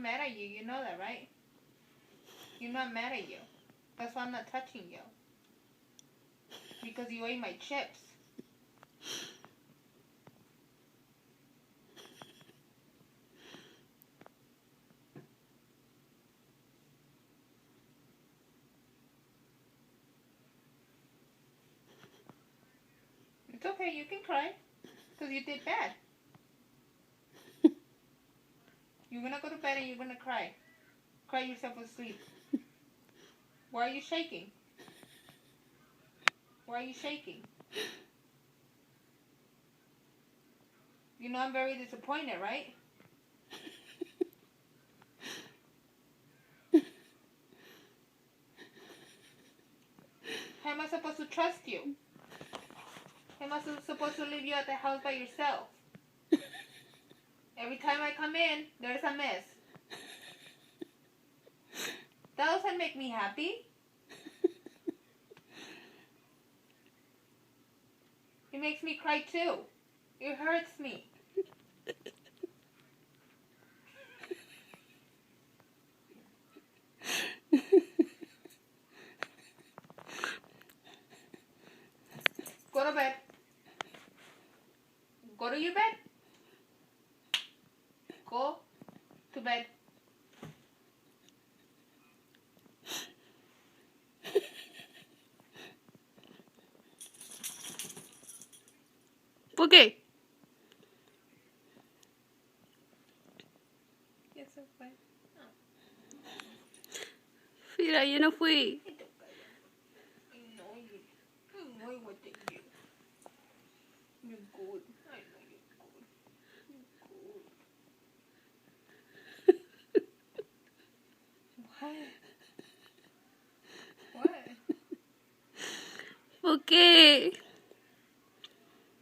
mad at you. You know that, right? You know I'm mad at you. That's why I'm not touching you. Because you ate my chips. It's okay, you can cry. Because you did bad. You're gonna go to bed and you're gonna cry. Cry yourself asleep. Why are you shaking? Why are you shaking? You know I'm very disappointed, right? How am I supposed to trust you? How am I supposed to leave you at the house by yourself? Every time I come in, there's a mess. That doesn't make me happy. It makes me cry too. It hurts me. Go to bed. Go to your bed. Go to bed. ¿Por qué? Ya se fue. Mira, yo no fui. I know what they do. You're good. I know you're good. You're good. What? ¿Por qué?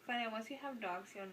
Funny, once you have dogs, you'll know.